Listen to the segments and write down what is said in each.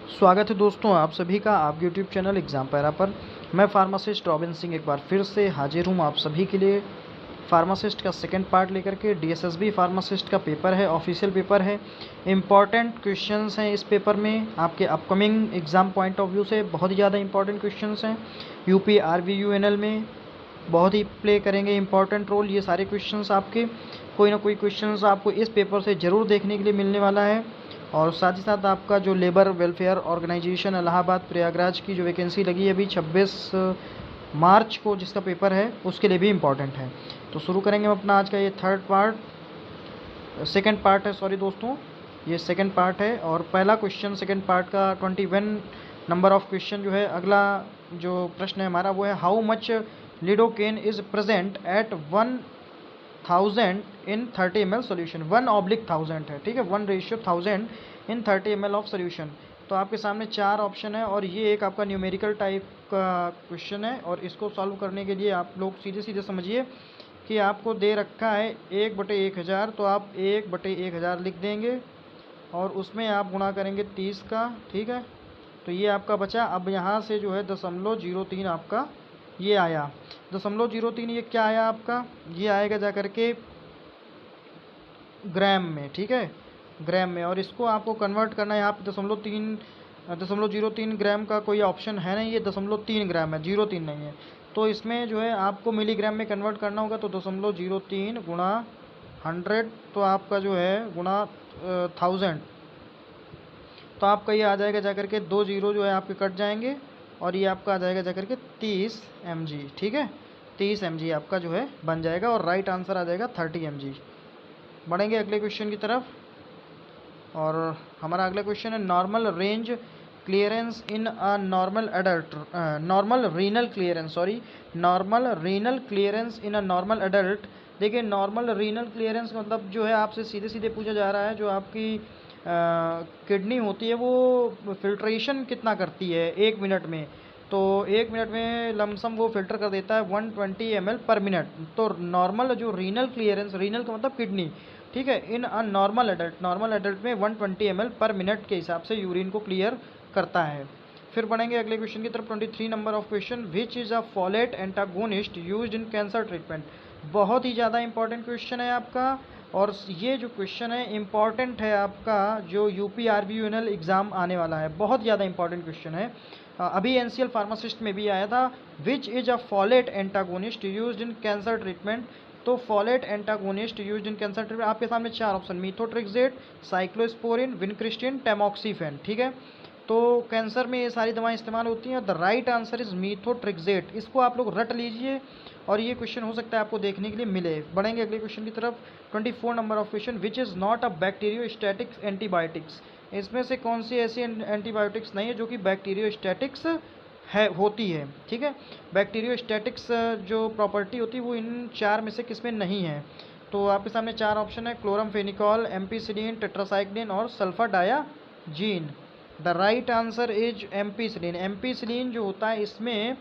स्वागत है दोस्तों आप सभी का आपके यूट्यूब चैनल एग्ज़ाम पैरा पर। मैं फार्मासिस्ट रॉबिन सिंह एक बार फिर से हाजिर हूँ आप सभी के लिए। फार्मासिस्ट का सेकंड पार्ट लेकर के डीएसएसबी फार्मासिस्ट का पेपर है, ऑफिशियल पेपर है। इम्पॉर्टेंट क्वेश्चंस हैं इस पेपर में, आपके upcoming exam point of view से बहुत ही ज़्यादा इंपॉर्टेंट क्वेश्चंस हैं। यूपी आरवीयूएनएल में बहुत ही प्ले करेंगे इंपॉर्टेंट रोल ये सारे क्वेश्चंस आपके। कोई ना कोई क्वेश्चंस आपको इस पेपर से ज़रूर देखने के लिए मिलने वाला है। और साथ ही साथ आपका जो labour welfare organisation Allahabad Prayagraj की जो वैकेंसी लगी है अभी 26 मार्च को जिसका पेपर है उसके लिए भी इम्पॉर्टेंट है। तो शुरू करेंगे हम अपना आज का ये सेकंड पार्ट है, सॉरी दोस्तों, ये सेकंड पार्ट है। और पहला क्वेश्चन सेकंड पार्ट का 21 नंबर ऑफ क्वेश्चन जो है, अगला जो प्रश्न है हमारा वो है how much lidocaine is present at 1000 in 30 ml solution. 1/1000 है, ठीक है, 1:1000 इन 30 ml ऑफ सोल्यूशन। तो आपके सामने चार ऑप्शन है और ये एक आपका न्यूमेरिकल टाइप का क्वेश्चन है। और इसको सॉल्व करने के लिए आप लोग सीधे सीधे समझिए कि आपको दे रखा है 1/1000, तो आप 1/1000 लिख देंगे और उसमें आप गुणा करेंगे 30 का, ठीक है। तो ये आपका बचा। अब यहाँ से जो है 0.03 आपका ये आया। 0.03 ये क्या आया आपका, ये आएगा जा करके ग्राम में, ठीक है, ग्राम में। और इसको आपको कन्वर्ट करना है। यहाँ पे 0.03 ग्राम का कोई ऑप्शन है नहीं, ये 0.3 ग्राम है, 0.3 नहीं है। तो इसमें जो है आपको मिलीग्राम में कन्वर्ट करना होगा। तो 0.03 गुणा 100, तो आपका जो है गुणा 1000, तो आपका ये आ जाएगा जाकर के 2 जीरो जो है आपके कट जाएंगे और ये आपका आ जाएगा जाकर के 30 mg, ठीक है। 30 mg आपका जो है बन जाएगा और राइट आंसर आ जाएगा 30 mg। बढ़ेंगे अगले क्वेश्चन की तरफ। और हमारा अगला क्वेश्चन है normal range clearance in a normal adult, normal renal clearance, sorry, normal renal clearance in a normal adult. देखिए नॉर्मल रीनल क्लियरेंस मतलब जो है आपसे सीधे सीधे पूछा जा रहा है जो आपकी किडनी होती है वो फिल्ट्रेशन कितना करती है 1 मिनट में। तो 1 मिनट में लमसम वो फिल्टर कर देता है 120 ml पर मिनट। तो नॉर्मल जो रीनल क्लियरेंस, रीनल का मतलब किडनी, ठीक है, in a normal adult, normal adult में 120 ml पर मिनट के हिसाब से यूरिन को क्लियर करता है। फिर बढ़ेंगे अगले क्वेश्चन की तरफ। 23 number of question, which is a folate antagonist used in cancer treatment. बहुत ही ज़्यादा इंपॉर्टेंट क्वेश्चन है आपका। और ये जो क्वेश्चन है इम्पॉर्टेंट है आपका जो यूपी आरबीयूएनएल एग्ज़ाम आने वाला है, बहुत ज़्यादा इंपॉर्टेंट क्वेश्चन है। अभी एनसीएल फार्मासिस्ट में भी आया था, which is a folate antagonist used in cancer treatment. तो folate antagonist used in cancer treatment, आपके सामने चार option, methotrexate, cyclosporine, vincristine, tamoxifen, ठीक है। तो कैंसर में ये सारी दवाएं इस्तेमाल होती हैं। द राइट आंसर इज मीथोट्रिक्सेट, इसको आप लोग रट लीजिए और ये क्वेश्चन हो सकता है आपको देखने के लिए मिले। बढ़ेंगे अगले क्वेश्चन की तरफ। 24 number of question, which is not a bacteriostatics antibiotics. इसमें से कौन सी ऐसी एंटीबायोटिक्स नहीं है जो कि बैक्टीरियोस्टैटिक्स है होती है, ठीक है। बैक्टीरियोस्टैटिक्स जो प्रॉपर्टी होती है वो इन चार में से किसमें नहीं है। तो आपके सामने चार ऑप्शन है, क्लोरमफेनिकॉल, एम्पीसिलिन, टेट्रासाइक्लिन और sulfadiazine. The right answer is ampicillin. Ampicillin जो होता है इसमें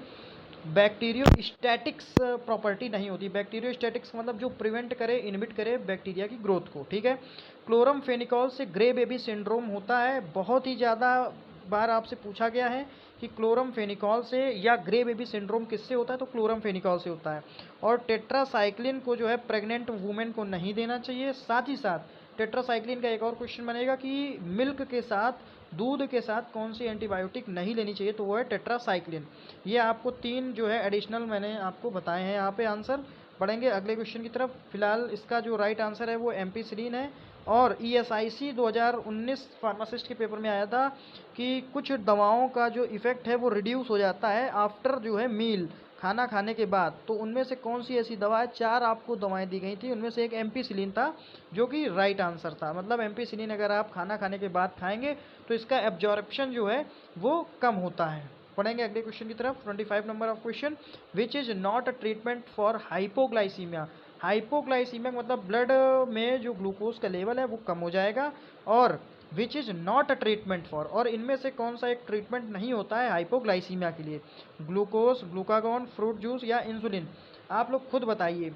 बैक्टीरियोस्टैटिक्स प्रॉपर्टी नहीं होती। बैक्टीरियोस्टैटिक्स मतलब जो प्रिवेंट करे, इनहिबिट करे बैक्टीरिया की ग्रोथ को, ठीक है। क्लोरमफेनिकॉल से ग्रे बेबी सिंड्रोम होता है, बहुत ही ज़्यादा बार आपसे पूछा गया है कि क्लोरमफेनिकॉल से या ग्रे बेबी सिंड्रोम किससे होता है, तो क्लोरमफेनिकॉल से होता है। और टेट्रासाइक्लिन को जो है प्रेग्नेंट वुमेन को नहीं देना चाहिए। साथ ही साथ टेट्रासाइक्लिन का एक और क्वेश्चन बनेगा कि मिल्क के साथ, दूध के साथ कौन सी एंटीबायोटिक नहीं लेनी चाहिए, तो वो है टेट्रासाइक्लिन। ये आपको तीन जो है एडिशनल मैंने आपको बताए हैं यहाँ पे आंसर। बढ़ेंगे अगले क्वेश्चन की तरफ। फिलहाल इसका जो राइट आंसर है वो एम्पीसिलिन है। और ईएसआईसी 2019 फार्मासिस्ट के पेपर में आया था कि कुछ दवाओं का जो इफ़ेक्ट है वो रिड्यूस हो जाता है आफ्टर जो है मील, खाना खाने के बाद। तो उनमें से कौन सी ऐसी दवा है, चार आपको दवाएं दी गई थी, उनमें से एक एम्पीसिलिन था जो कि राइट आंसर था। मतलब एम्पीसिलिन अगर आप खाना खाने के बाद खाएंगे तो इसका एब्जॉर्प्शन जो है वो कम होता है। पढ़ेंगे अगले क्वेश्चन की तरफ। 25 number of question, which is not a treatment for hypoglycaemia. Hypoglycaemia मतलब ब्लड में जो ग्लूकोज का लेवल है वो कम हो जाएगा। और विच is not a treatment for, और इनमें से कौन सा एक ट्रीटमेंट नहीं होता है हाइपोग्लाइसीमिया के लिए, ग्लूकोज, ग्लूकागॉन, फ्रूट जूस या इंसुलिन। आप लोग खुद बताइए,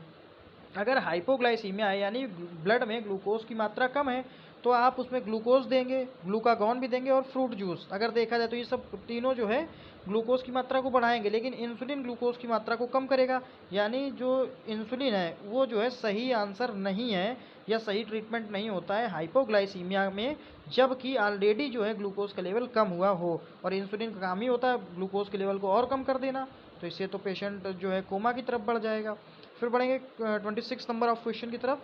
अगर हाइपोग्लाइसीमिया है यानी ब्लड में ग्लूकोज की मात्रा कम है तो आप उसमें ग्लूकोज देंगे, ग्लूकागॉन भी देंगे और फ्रूट जूस। अगर देखा जाए तो ये सब तीनों जो है ग्लूकोज की मात्रा को बढ़ाएंगे, लेकिन इंसुलिन ग्लूकोज की मात्रा को कम करेगा। यानी जो इंसुलिन है वो जो है सही आंसर नहीं है या सही ट्रीटमेंट नहीं होता है हाइपोग्लाइसीमिया में, जबकि ऑलरेडी जो है ग्लूकोज का लेवल कम हुआ हो। और इंसुलिन का काम ही होता है ग्लूकोज के लेवल को और कम कर देना, तो इससे तो पेशेंट जो है कोमा की तरफ बढ़ जाएगा। फिर बढ़ेंगे 26 नंबर ऑफ क्वेश्चन की तरफ।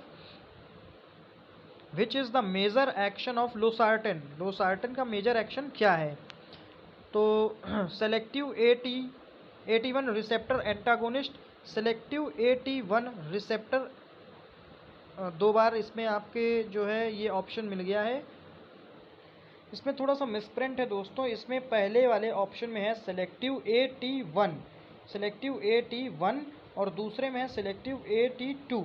Which is the major action of losartan? Losartan का मेजर एक्शन क्या है? तो selective AT1 receptor antagonist, selective AT1 receptor, दो बार इसमें आपके जो है ये ऑप्शन मिल गया है। इसमें थोड़ा सा मिसप्रिंट है दोस्तों, इसमें पहले वाले ऑप्शन में है सेलेक्टिव AT1, सेलेक्टिव AT1, और दूसरे में है सेलेक्टिव AT2।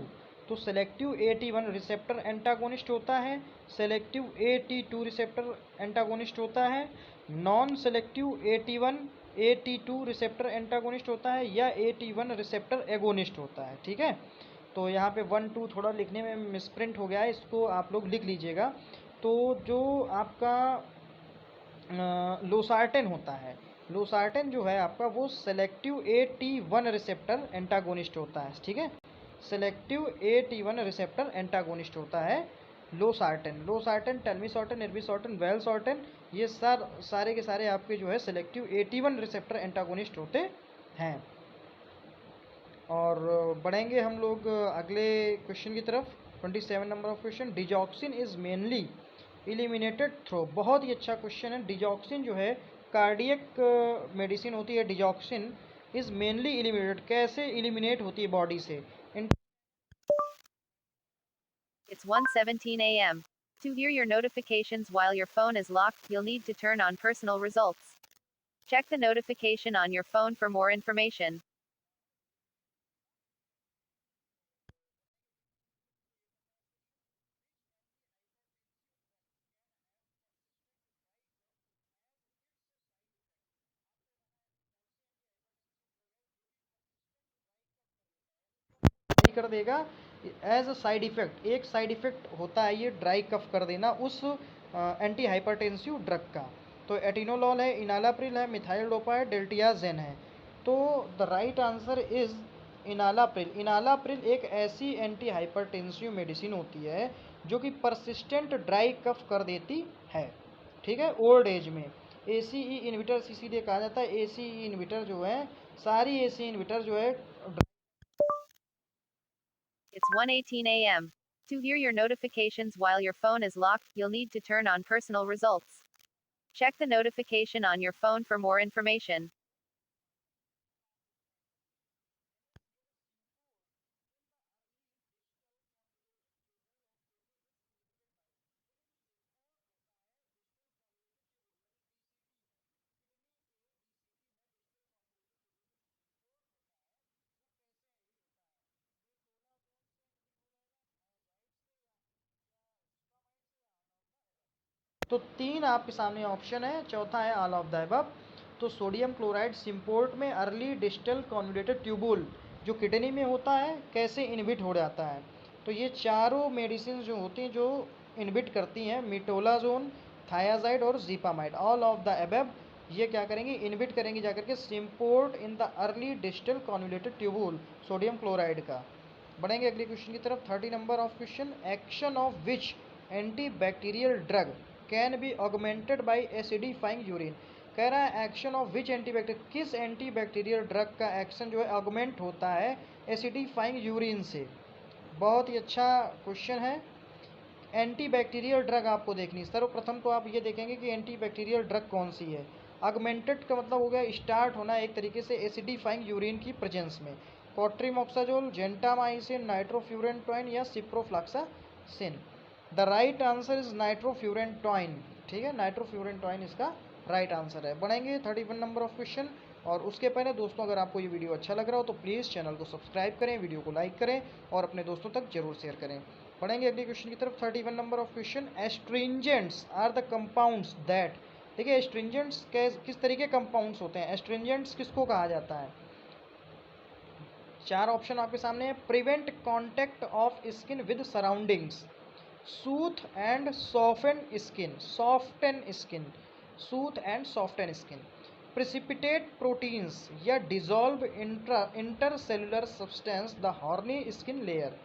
तो सेलेक्टिव AT1 रिसेप्टर एंटागोनिस्ट होता है, सेलेक्टिव AT2 रिसेप्टर एंटागोनिस्ट होता है, non selective AT1 AT2 receptor antagonist होता है, या AT1 रिसेप्टर एगोनिस्ट होता है। ठीक है, तो यहाँ पे 1 2 थोड़ा लिखने में मिसप्रिंट हो गया है, इसको आप लोग लिख लीजिएगा। तो जो आपका लोसार्टेन होता है, लोसार्टेन जो है आपका वो सेलेक्टिव AT1 रिसेप्टर एंटागोनिस्ट होता है। ठीक है, सेलेक्टिव AT1 रिसेप्टर एंटागोनिस्ट होता है लोसार्टेन। लोसार्टेन, टेल्मिसॉर्टेन, इर्बिसॉर्टेन, वेलसॉर्टेन, ये सारे के सारे आपके जो है सेलेक्टिव AT1 रिसेप्टर एंटागोनिस्ट होते हैं। और बढ़ेंगे हम लोग अगले क्वेश्चन की तरफ। 27 number of question, digoxin is mainly eliminated through. बहुत ही अच्छा क्वेश्चन है। डिजॉक्सिन जो है कार्डियक मेडिसिन होती है, डिजॉक्सिन इज मेनली इलिमिनेटेड, कैसे इलिमिनेट होती है बॉडी से? It's 1:17 a.m. To hear your notifications while your phone is locked, you'll need to turn on personal results. Check the notification on your phone for more information. कर देगा as a side effect, एक side effect होता है ये dry cough कर देना उस anti hypertensive drug का। तो एटिनोलॉल है, इनालाप्रिल है, मिथाइल डोपा है, डेल्टियाजेन है। तो the right answer is enalapril. Enalapril एक ऐसी एंटी हाइपरटेंसिव मेडिसिन होती है जो कि परसिस्टेंट ड्राई कफ कर देती है। ठीक है, ओल्ड एज में। ACE इन्विटर इसीलिए कहा जाता है, ACE इन्विटर जो है, सारी ACE इन्विटर जो है। It's 1:18 a.m. To hear your notifications while your phone is locked, you'll need to turn on personal results. Check the notification on your phone for more information. तो तीन आपके सामने option है, चौथा है ऑल ऑफ द अबव। तो sodium chloride symport में early distal convoluted tubule जो किडनी में होता है कैसे इनहिबिट हो जाता है? तो ये चारों मेडिसिन जो होती हैं जो इनहिबिट करती हैं, मिटोलाजोन, थायाजाइड और जीपामाइड, ऑल ऑफ द अबव, ये क्या करेंगे? इनहिबिट करेंगे जाकर के symport in the early distal convoluted tubule sodium chloride का। बढ़ेंगे अगले क्वेश्चन की तरफ। 30 number of question, action of which anti bacterial drug can be augmented by acidifying urine? कह रहा है एक्शन ऑफ विच एंटीबैक्टीरियल, किस एंटीबैक्टीरियल ड्रग का एक्शन जो है ऑगमेंट होता है एसिडिफाइंग यूरिन से? बहुत ही अच्छा क्वेश्चन है। एंटीबैक्टीरियल ड्रग आपको देखनी, सर्वप्रथम तो आप ये देखेंगे कि एंटीबैक्टीरियल ड्रग कौन सी है। ऑगमेंटेड का मतलब हो गया स्टार्ट होना एक तरीके से एसिडिफाइंग यूरिन की प्रेजेंस में। कॉट्रीमोक्साजोल, जेंटामाइसिन, नाइट्रोफ्यूरेंटोइन या ciprofloxacin. The right answer is nitrofurantoin. ठीक है, नाइट्रोफ्यूरेंटोइन इसका राइट आंसर है। बढ़ेंगे 31 नंबर ऑफ क्वेश्चन। और उसके पहले दोस्तों, अगर आपको ये वीडियो अच्छा लग रहा हो तो प्लीज़ चैनल को सब्सक्राइब करें, वीडियो को लाइक करें और अपने दोस्तों तक जरूर शेयर करें। पढ़ेंगे अगले क्वेश्चन की तरफ। 31 number of question, astringents are the compounds that. देखिए एस्ट्रिंजेंट्स किस तरीके कंपाउंड्स होते हैं, एस्ट्रिंजेंट्स किसको कहा जाता है? चार ऑप्शन आपके सामने है। Prevent contact of skin with surroundings, soothe and soften skin, soothe and soften skin, precipitate proteins या dissolve intercellular substance the horny skin layer.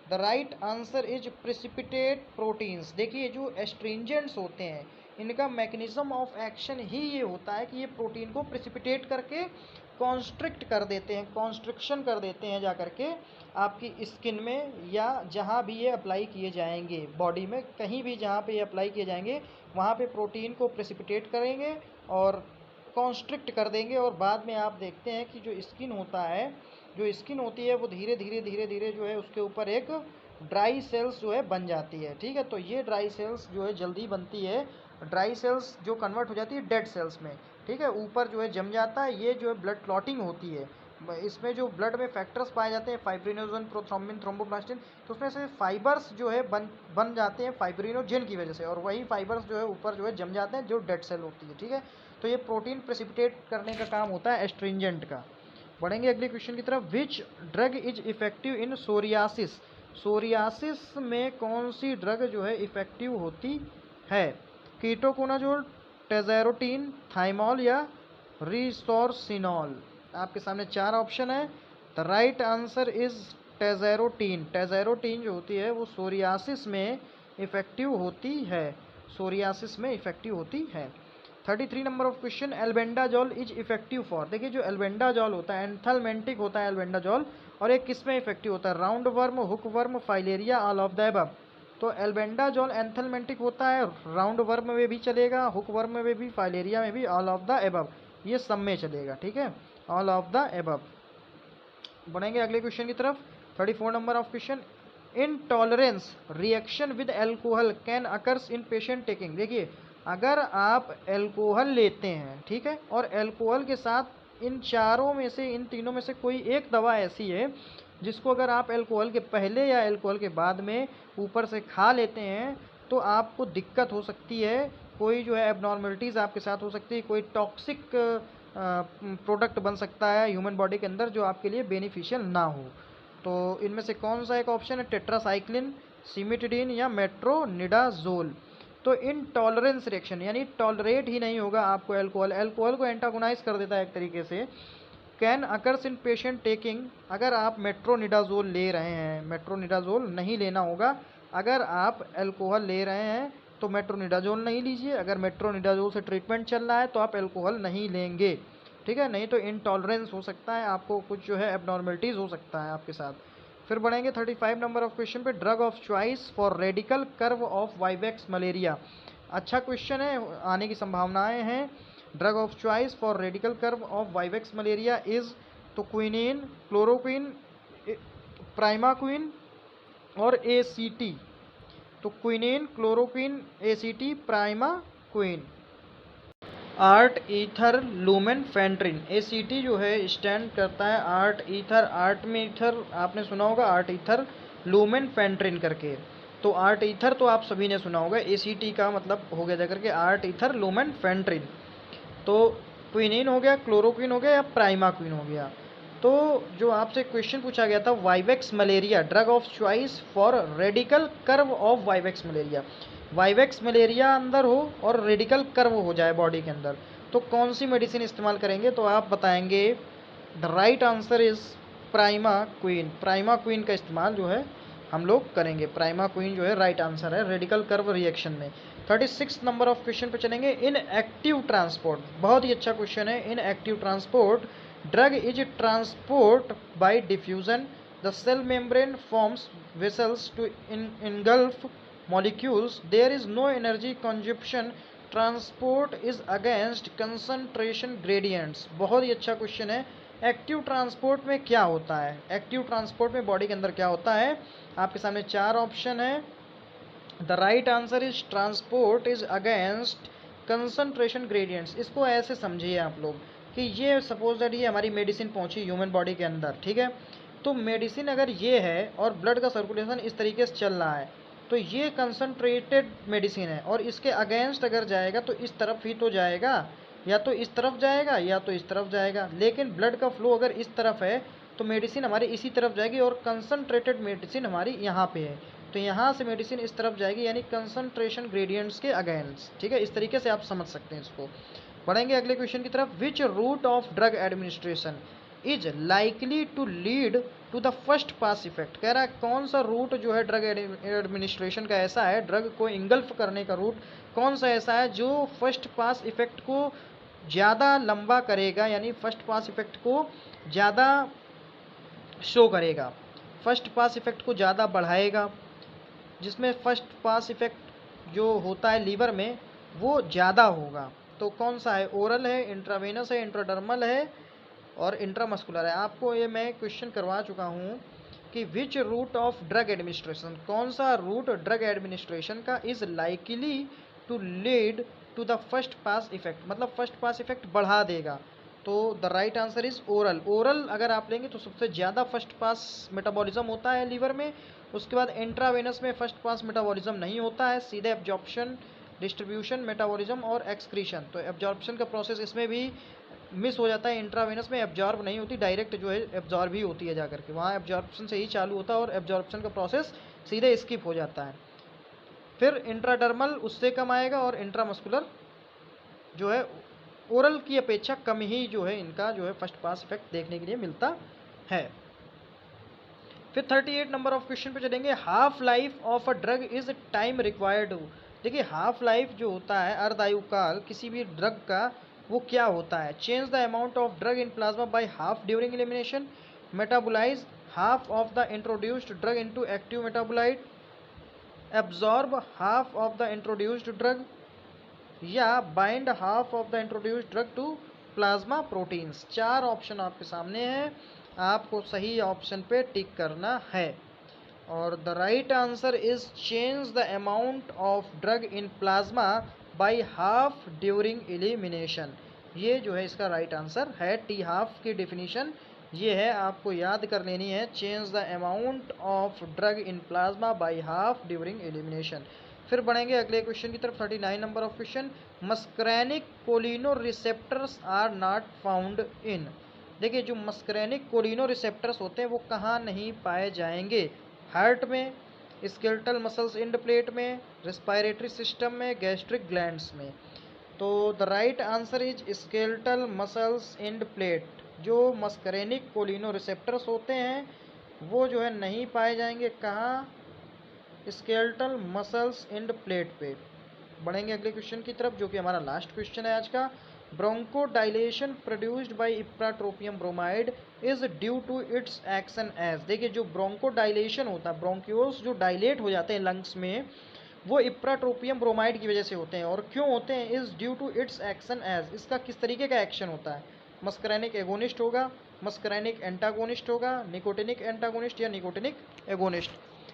The right answer is precipitate proteins. देखिए जो एस्ट्रिंजेंट्स होते हैं इनका mechanism of action ही ये होता है कि ये प्रोटीन को प्रिसिपिटेट करके कॉन्स्ट्रिक्ट कर देते हैं, कॉन्स्ट्रिक्शन कर देते हैं जा करके आपकी स्किन में, या जहाँ भी ये अप्लाई किए जाएंगे बॉडी में, कहीं भी जहाँ पे ये अप्लाई किए जाएंगे वहाँ पे प्रोटीन को प्रिसिपिटेट करेंगे और कॉन्स्ट्रिक्ट कर देंगे। और बाद में आप देखते हैं कि जो स्किन होता है, जो स्किन होती है वो धीरे धीरे जो है उसके ऊपर एक ड्राई सेल्स जो है बन जाती है। ठीक है, तो ये ड्राई सेल्स जो है जल्दी बनती है, ड्राई सेल्स जो कन्वर्ट हो जाती है डेड सेल्स में। ठीक है, ऊपर जो है जम जाता है, ये जो है ब्लड क्लॉटिंग होती है। इसमें जो ब्लड में फैक्टर्स पाए जाते हैं फाइब्रिनोजन, प्रोथ्रोम्बिन, थ्रोम्बोप्लास्टिन, तो उसमें से फाइबर्स जो है बन जाते हैं फाइब्रिनोजेन की वजह से, और वही फाइबर्स जो है ऊपर जो है जम जाते हैं जो डेड सेल होती है। ठीक है, तो ये प्रोटीन प्रेसिपिटेट करने का काम होता है एस्ट्रिंजेंट का। बढ़ेंगे अगले क्वेश्चन की तरफ। Which drug is effective in psoriasis, psoriasis में कौन सी ड्रग जो है इफेक्टिव होती है? कीटोकोनाजोल, टेज़ेरोटीन, थाइमोल या रिसोर्सिनॉल। आपके सामने चार ऑप्शन है। The right answer is tazarotene. Tazarotene जो होती है वो सोरियासिस में इफेक्टिव होती है, सोरियासिस में इफेक्टिव होती है। 33 number of question, albendazole is effective for. देखिए जो एल्बेंडाजोल होता है एंथलमेंटिक होता है एल्बेंडाजोल, और एक किस में इफेक्टिव होता है? Round worm, hook worm, filaria, all of the above. तो एल्बेंडाजोल एंथलमेंटिक होता है, राउंड वर्म में भी चलेगा, हुक वर्म में भी, फाइलेरिया में भी, ऑल ऑफ द अबव, ये सब में चलेगा। ठीक है, ऑल ऑफ द अबव। बढ़ेंगे अगले क्वेश्चन की तरफ। 34 number of question, intolerance reaction with alcohol can occurs in patient taking. देखिए अगर आप एल्कोहल लेते हैं, ठीक है, और एल्कोहल के साथ इन चारों में से, इन तीनों में से कोई एक दवा ऐसी है जिसको अगर आप एल्कोहल के पहले या एल्कोहल के बाद में ऊपर से खा लेते हैं तो आपको दिक्कत हो सकती है, कोई जो है एबनॉर्मलिटीज़ आपके साथ हो सकती है, कोई टॉक्सिक प्रोडक्ट बन सकता है ह्यूमन बॉडी के अंदर जो आपके लिए बेनिफिशियल ना हो। तो इनमें से कौन सा एक ऑप्शन है? टेट्रासाइक्लिन, सिमिटिडीन या मेट्रोनिडाजोल। तो इनटॉलरेंस रिएक्शन यानी टॉलरेट ही नहीं होगा आपको एल्कोहल, एल्कोहल को एंटागोनाइज कर देता है एक तरीके से। Can occurs in patient taking, अगर आप मेट्रोनिडाजोल ले रहे हैं, मेट्रोनिडाजोल नहीं लेना होगा। अगर आप एल्कोहल ले रहे हैं तो मेट्रोनिडाजोल नहीं लीजिए, अगर मेट्रोनिडाजोल से ट्रीटमेंट चल रहा है तो आप एल्कोहल नहीं लेंगे। ठीक है, नहीं तो इनटॉलरेंस हो सकता है, आपको कुछ जो है एबनॉर्मलिटीज़ हो सकता है आपके साथ। फिर बढ़ेंगे 35 नंबर ऑफ क्वेश्चन पे, drug of choice for radical cure of vivax malaria. अच्छा क्वेश्चन है, आने की संभावनाएं हैं। Drug of choice for radical cure of vivax malaria is, तो क्विनिन, क्लोरोक्विन, प्राइमाक्विन और एसीटी। तो quinine, chloroquine, ACT, primaquine. Artemether lumefantrine. ACT जो है स्टैंड करता है आर्ट ईथर, आर्ट में ईथर आपने सुना होगा, आर्ट ईथर लूमेन फेंट्रिन करके। तो आर्ट ईथर तो आप सभी ने सुना होगा, एसीटी का मतलब हो गया जाकर के आर्ट ईथर लूमेन फेंट्रिन। तो क्विनिन हो गया, क्लोरोक्विन हो गया या प्राइमाक्विन हो गया। तो जो आपसे क्वेश्चन पूछा गया था vivax malaria, drug of choice for radical cure of vivax malaria, vivax malaria अंदर हो और रेडिकल कर्व हो जाए बॉडी के अंदर, तो कौन सी मेडिसिन इस्तेमाल करेंगे? तो आप बताएंगे the right answer is primaquine. Primaquine का इस्तेमाल जो है हम लोग करेंगे, प्राइमाक्विन जो है राइट आंसर है रेडिकल कर्व रिएक्शन में। 36 नंबर ऑफ क्वेश्चन पे चलेंगे। इन एक्टिव ट्रांसपोर्ट, बहुत ही अच्छा क्वेश्चन है। In active transport drug is transport by diffusion, the cell membrane forms vessels to engulf molecules, there is no energy consumption, transport is against concentration gradients। बहुत ही अच्छा question है। एक्टिव ट्रांसपोर्ट में क्या होता है? एक्टिव ट्रांसपोर्ट में body के अंदर क्या होता है? आपके सामने चार ऑप्शन है। The right answer is transport is against concentration gradients. इसको ऐसे समझिए आप लोग कि ये सपोज दैट ये हमारी मेडिसिन पहुंची ह्यूमन बॉडी के अंदर, ठीक है, तो मेडिसिन अगर ये है और ब्लड का सर्कुलेशन इस तरीके से चल रहा है तो ये कंसंट्रेटेड मेडिसिन है, और इसके अगेंस्ट अगर जाएगा तो इस तरफ ही तो जाएगा, या तो इस तरफ जाएगा या तो इस तरफ जाएगा। लेकिन ब्लड का फ्लो अगर इस तरफ है तो मेडिसिन हमारी इसी तरफ जाएगी और कंसंट्रेटेड मेडिसिन हमारी यहाँ पे है। तो यहाँ से मेडिसिन इस तरफ जाएगी, यानी कंसंट्रेशन ग्रेडियंट्स के अगेंस्ट, ठीक है। इस तरीके से आप समझ सकते हैं इसको। बढ़ेंगे अगले क्वेश्चन की तरफ। Which route of drug administration is likely to lead to the first pass effect. कह रहा है कौन सा रूट जो है ड्रग एडमिनिस्ट्रेशन का ऐसा है, ड्रग को इंगल्फ करने का रूट कौन सा ऐसा है जो फर्स्ट पास इफेक्ट को ज़्यादा लंबा करेगा, यानी फर्स्ट पास इफेक्ट को ज़्यादा शो करेगा, फर्स्ट पास इफेक्ट को ज़्यादा बढ़ाएगा, जिसमें फर्स्ट पास इफेक्ट जो होता है लीवर में वो ज़्यादा होगा। तो कौन सा है? ओरल है, इंट्रावेनस है, इंट्राडर्मल है और इंट्रामस्कुलर है। आपको ये मैं क्वेश्चन करवा चुका हूँ कि which route of drug administration, कौन सा रूट ड्रग एडमिनिस्ट्रेशन का is likely to lead to the first pass effect, मतलब फर्स्ट पास इफेक्ट बढ़ा देगा। तो the right answer is oral. Oral अगर आप लेंगे तो सबसे ज़्यादा फर्स्ट पास मेटाबॉलिज्म होता है लीवर में। उसके बाद इंट्रावेनस में फर्स्ट पास मेटाबॉलिज्म नहीं होता है, सीधे एब्जॉर्प्शन, डिस्ट्रीब्यूशन, मेटाबॉलिज्म और एक्सक्रीशन। तो एब्जॉर्प्शन का प्रोसेस इसमें भी मिस हो जाता है, इंट्रावेनस में एब्जॉर्ब नहीं होती, डायरेक्ट जो है एब्जॉर्ब ही होती है जाकर के, वहाँ एब्जॉर्प्शन से ही चालू होता है और एब्जॉर्प्शन का प्रोसेस सीधे स्किप हो जाता है। फिर इंट्राडर्मल उससे कम आएगा और इंट्रामस्कुलर जो है ओरल की अपेक्षा कम ही जो है इनका जो है फर्स्ट पास इफेक्ट देखने के लिए मिलता है। फिर 38 नंबर ऑफ क्वेश्चन पे चलेंगे। Half life of a drug is time required. देखिए हाफ लाइफ जो होता है, अर्धायु काल किसी भी ड्रग का वो क्या होता है? Change the amount of drug in plasma by half during elimination, metabolize half of the introduced drug into active metabolite, absorb half of the introduced drug, या bind half of the introduced drug to plasma proteins. 4 option आपके सामने हैं, आपको सही option पे टिक करना है। और the right answer is change the amount of drug in plasma by half during elimination. ये जो है इसका राइट आंसर है। टी हाफ की डेफिनेशन ये है, आपको याद कर लेनी है। Change the amount of drug in plasma by half during elimination. फिर बढ़ेंगे अगले क्वेश्चन की तरफ। 39 number of question. Muscarinic cholino receptors are not found in. देखिए जो मस्करेनिक कोलिनो रिसेप्टर्स होते हैं वो कहाँ नहीं पाए जाएंगे? हार्ट में, स्केलेटल मसल्स एंड प्लेट में, रेस्पिरेटरी सिस्टम में, गैस्ट्रिक ग्लैंड्स में। तो the right answer is skeletal muscles end plate. जो मस्करेनिक कोलिनो रिसेप्टर्स होते हैं वो जो है नहीं पाए जाएंगे कहाँ? स्केलेटल मसल्स एंड प्लेट पे। बढ़ेंगे अगले क्वेश्चन की तरफ जो कि हमारा लास्ट क्वेश्चन है आज का। Bronchodilation produced by ipratropium bromide is due to its action as. देखिए जो ब्रोंकोडाइलेशन होता है, ब्रोंक्यूल्स जो डायलेट हो जाते हैं लंग्स में, वो इप्राट्रोपियम ब्रोमाइड की वजह से होते हैं। और क्यों होते हैं? Is due to its action as. इसका किस तरीके का एक्शन होता है? मस्करेनिक एगोनिस्ट होगा, मस्करेनिक एंटागोनिस्ट होगा, निकोटिनिक एंटागोनिस्ट या निकोटिनिक एगोनिस्ट।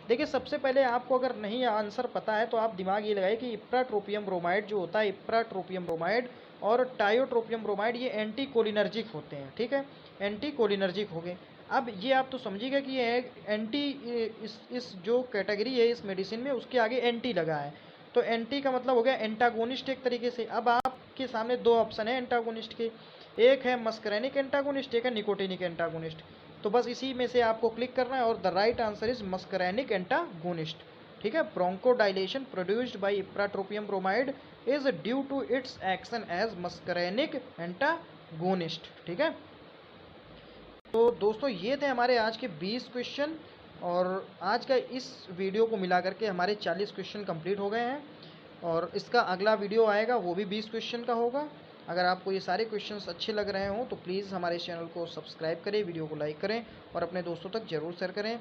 देखिए सबसे पहले आपको अगर नहीं आंसर पता है तो आप दिमाग ये लगाइए कि इप्राट्रोपियम ब्रोमाइड जो होता है, इप्राट्रोपियम ब्रोमाइड और टायोट्रोपियम ब्रोमाइड ये एंटी कोलिनर्जिक होते हैं, ठीक है, एंटी कोलिनर्जिक हो गए। अब ये आप तो समझिएगा कि ये एंटी, इस जो कैटेगरी है इस मेडिसिन में उसके आगे एंटी लगा है, तो एंटी का मतलब हो गया एंटागोनिस्ट एक तरीके से। अब आपके सामने 2 ऑप्शन है एंटागोनिस्ट के, एक है मस्करेनिक एंटागोनिस्ट, एक है निकोटिनिक एंटागोनिस्ट। तो बस इसी में से आपको क्लिक करना है और the right answer is muscarinic antagonist, ठीक है। Bronchodilation produced by ipratropium bromide is due to its action as muscarinic antagonist, ठीक है। तो दोस्तों ये थे हमारे आज के 20 क्वेश्चन और आज का इस वीडियो को मिला करके हमारे 40 क्वेश्चन कंप्लीट हो गए हैं और इसका अगला वीडियो आएगा वो भी 20 क्वेश्चन का होगा। अगर आपको ये सारे क्वेश्चंस अच्छे लग रहे हों तो प्लीज़ हमारे चैनल को सब्सक्राइब करें, वीडियो को लाइक करें और अपने दोस्तों तक ज़रूर शेयर करें।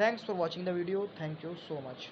Thanks for watching the video. Thank you so much.